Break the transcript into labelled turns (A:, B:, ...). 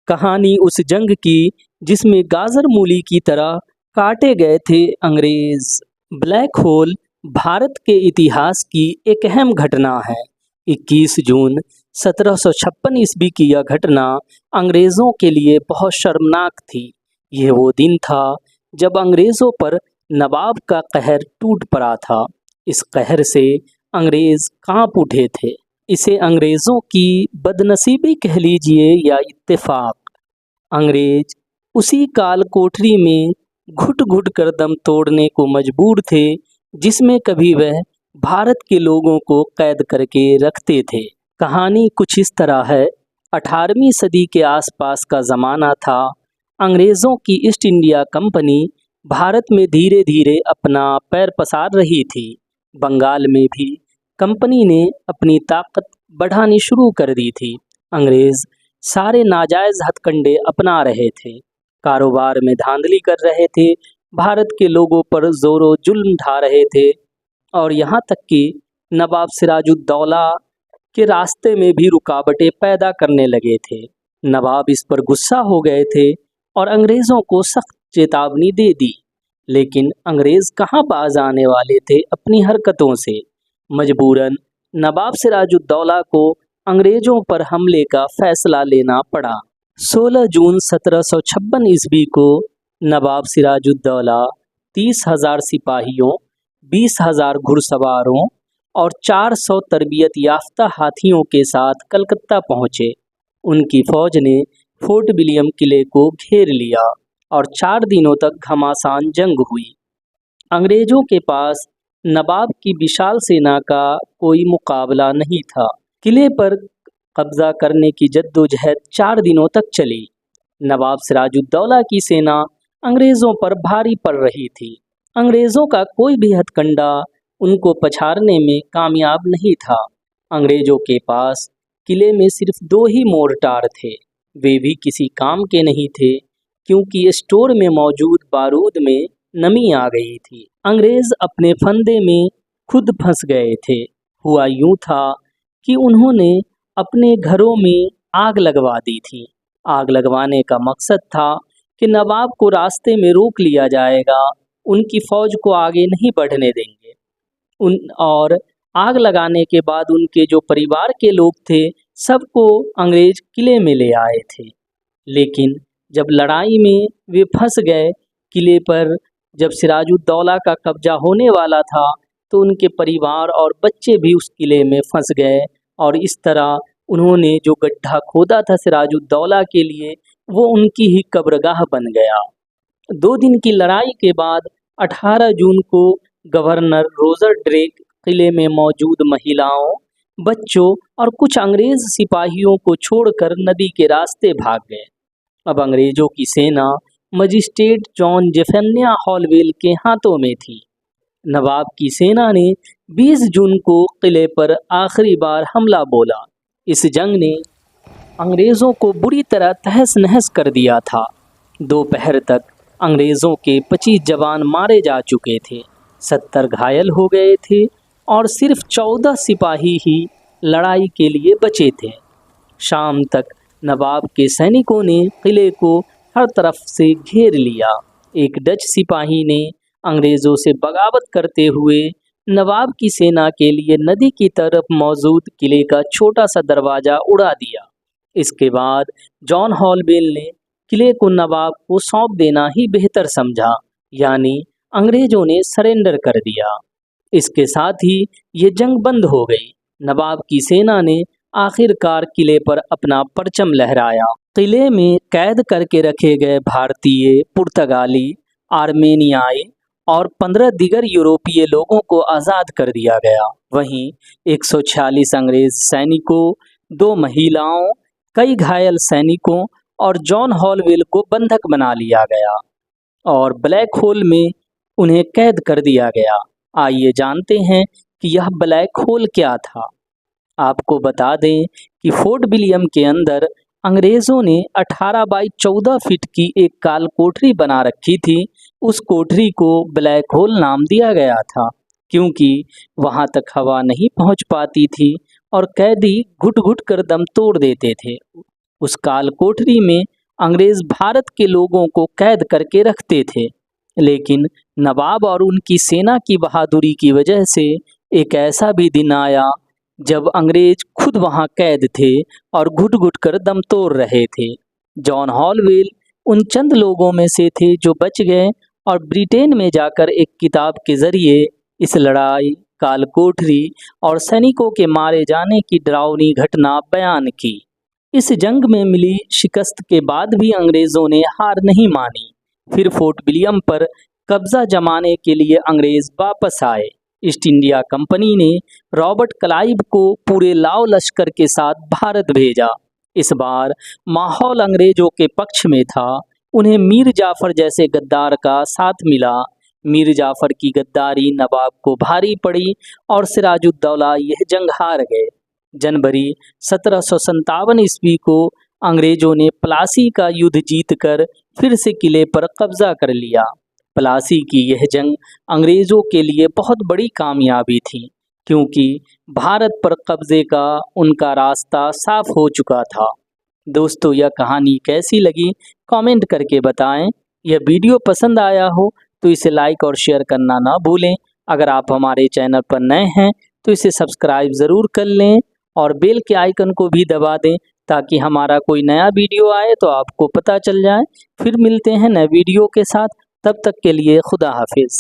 A: कहानी उस जंग की जिसमें गाजर मूली की तरह काटे गए थे अंग्रेज। ब्लैक होल भारत के इतिहास की एक अहम घटना है। 21 जून 1756 ईस्वी की यह घटना अंग्रेज़ों के लिए बहुत शर्मनाक थी। यह वो दिन था जब अंग्रेज़ों पर नवाब का कहर टूट पड़ा था। इस कहर से अंग्रेज़ कांप उठे थे। इसे अंग्रेज़ों की बदनसीबी कह लीजिए या इत्तेफाक। अंग्रेज उसी काल कोठरी में घुट घुट कर दम तोड़ने को मजबूर थे जिसमें कभी वह भारत के लोगों को कैद करके रखते थे। कहानी कुछ इस तरह है। 18वीं सदी के आसपास का ज़माना था। अंग्रेज़ों की ईस्ट इंडिया कंपनी भारत में धीरे धीरे अपना पैर पसार रही थी। बंगाल में भी कंपनी ने अपनी ताकत बढ़ानी शुरू कर दी थी। अंग्रेज़ सारे नाजायज़ हथकंडे अपना रहे थे, कारोबार में धांधली कर रहे थे, भारत के लोगों पर जोरों जुल्म ढा रहे थे और यहाँ तक कि नवाब सिराजुद्दौला के रास्ते में भी रुकावटें पैदा करने लगे थे। नवाब इस पर गुस्सा हो गए थे और अंग्रेज़ों को सख्त चेतावनी दे दी, लेकिन अंग्रेज़ कहाँ बाज आने वाले थे अपनी हरकतों से। मजबूरन नवाब सिराजुद्दौला को अंग्रेजों पर हमले का फैसला लेना पड़ा। 16 जून 1756 ईस्वी को नवाब सिराजुद्दौला 30,000 सिपाहियों, 20,000 घुड़सवारों और 400 तरबियत याफ्ता हाथियों के साथ कलकत्ता पहुँचे। उनकी फौज ने फोर्ट विलियम किले को घेर लिया और 4 दिनों तक घमासान जंग हुई। अंग्रेजों के पास नवाब की विशाल सेना का कोई मुकाबला नहीं था। किले पर कब्जा करने की जद्दोजहद 4 दिनों तक चली। नवाब सिराजुद्दौला की सेना अंग्रेज़ों पर भारी पड़ रही थी। अंग्रेज़ों का कोई भी हथकंडा उनको पछाड़ने में कामयाब नहीं था। अंग्रेज़ों के पास किले में सिर्फ 2 ही मोर्टार थे। वे भी किसी काम के नहीं थे क्योंकि स्टोर में मौजूद बारूद में नमी आ गई थी। अंग्रेज़ अपने फंदे में खुद फंस गए थे। हुआ यूँ था कि उन्होंने अपने घरों में आग लगवा दी थी। आग लगवाने का मकसद था कि नवाब को रास्ते में रोक लिया जाएगा, उनकी फ़ौज को आगे नहीं बढ़ने देंगे। और आग लगाने के बाद उनके जो परिवार के लोग थे सबको अंग्रेज किले में ले आए थे। लेकिन जब लड़ाई में वे फंस गए किले पर, जब सिराजुद्दौला का कब्जा होने वाला था तो उनके परिवार और बच्चे भी उस किले में फंस गए और इस तरह उन्होंने जो गड्ढा खोदा था सिराजुद्दौला के लिए वो उनकी ही कब्रगाह बन गया। 2 दिन की लड़ाई के बाद 18 जून को गवर्नर रोजर ड्रेक किले में मौजूद महिलाओं, बच्चों और कुछ अंग्रेज सिपाहियों को छोड़कर नदी के रास्ते भाग गए। अब अंग्रेजों की सेना मजिस्ट्रेट जॉन जेफन्या हॉलवेल के हाथों में थी। नवाब की सेना ने 20 जून को किले पर आखिरी बार हमला बोला। इस जंग ने अंग्रेज़ों को बुरी तरह तहस नहस कर दिया था। दोपहर तक अंग्रेज़ों के 25 जवान मारे जा चुके थे, 70 घायल हो गए थे और सिर्फ 14 सिपाही ही लड़ाई के लिए बचे थे। शाम तक नवाब के सैनिकों ने किले को हर तरफ से घेर लिया। एक डच सिपाही ने अंग्रेज़ों से बगावत करते हुए नवाब की सेना के लिए नदी की तरफ मौजूद किले का छोटा सा दरवाज़ा उड़ा दिया। इसके बाद जॉन हॉलवेल ने किले को नवाब को सौंप देना ही बेहतर समझा, यानी अंग्रेज़ों ने सरेंडर कर दिया। इसके साथ ही ये जंग बंद हो गई। नवाब की सेना ने आखिरकार किले पर अपना परचम लहराया। किले में कैद करके रखे गए भारतीय, पुर्तगाली, आर्मेनियाई और 15 दीगर यूरोपीय लोगों को आज़ाद कर दिया गया। वहीं 146 अंग्रेज सैनिकों, 2 महिलाओं, कई घायल सैनिकों और जॉन हॉलवेल को बंधक बना लिया गया और ब्लैक होल में उन्हें कैद कर दिया गया। आइए जानते हैं कि यह ब्लैक होल क्या था। आपको बता दें कि फोर्ट विलियम के अंदर अंग्रेज़ों ने 18 बाई 14 फीट की एक काल कोठरी बना रखी थी। उस कोठरी को ब्लैक होल नाम दिया गया था क्योंकि वहां तक हवा नहीं पहुंच पाती थी और कैदी घुट घुट कर दम तोड़ देते थे। उस काल कोठरी में अंग्रेज भारत के लोगों को कैद करके रखते थे। लेकिन नवाब और उनकी सेना की बहादुरी की वजह से एक ऐसा भी दिन आया जब अंग्रेज खुद वहां कैद थे और घुट घुट कर दम तोड़ रहे थे। जॉन हॉलवेल उन चंद लोगों में से थे जो बच गए और ब्रिटेन में जाकर एक किताब के जरिए इस लड़ाई, काल कोठरी और सैनिकों के मारे जाने की डरावनी घटना बयान की। इस जंग में मिली शिकस्त के बाद भी अंग्रेजों ने हार नहीं मानी। फिर फोर्ट विलियम पर कब्जा जमाने के लिए अंग्रेज वापस आए। ईस्ट इंडिया कंपनी ने रॉबर्ट क्लाइव को पूरे लाव लश्कर के साथ भारत भेजा। इस बार माहौल अंग्रेजों के पक्ष में था। उन्हें मीर जाफर जैसे गद्दार का साथ मिला। मीर जाफर की गद्दारी नवाब को भारी पड़ी और सिराजुद्दौला यह जंग हार गए। जनवरी 1757 ईस्वी को अंग्रेजों ने प्लासी का युद्ध जीतकर फिर से किले पर कब्जा कर लिया। प्लासी की यह जंग अंग्रेजों के लिए बहुत बड़ी कामयाबी थी, क्योंकि भारत पर कब्जे का उनका रास्ता साफ हो चुका था। दोस्तों, यह कहानी कैसी लगी कमेंट करके बताएं। यह वीडियो पसंद आया हो तो इसे लाइक और शेयर करना ना भूलें। अगर आप हमारे चैनल पर नए हैं तो इसे सब्सक्राइब ज़रूर कर लें और बेल के आइकन को भी दबा दें ताकि हमारा कोई नया वीडियो आए तो आपको पता चल जाए। फिर मिलते हैं नए वीडियो के साथ, तब तक के लिए खुदा हाफिज़।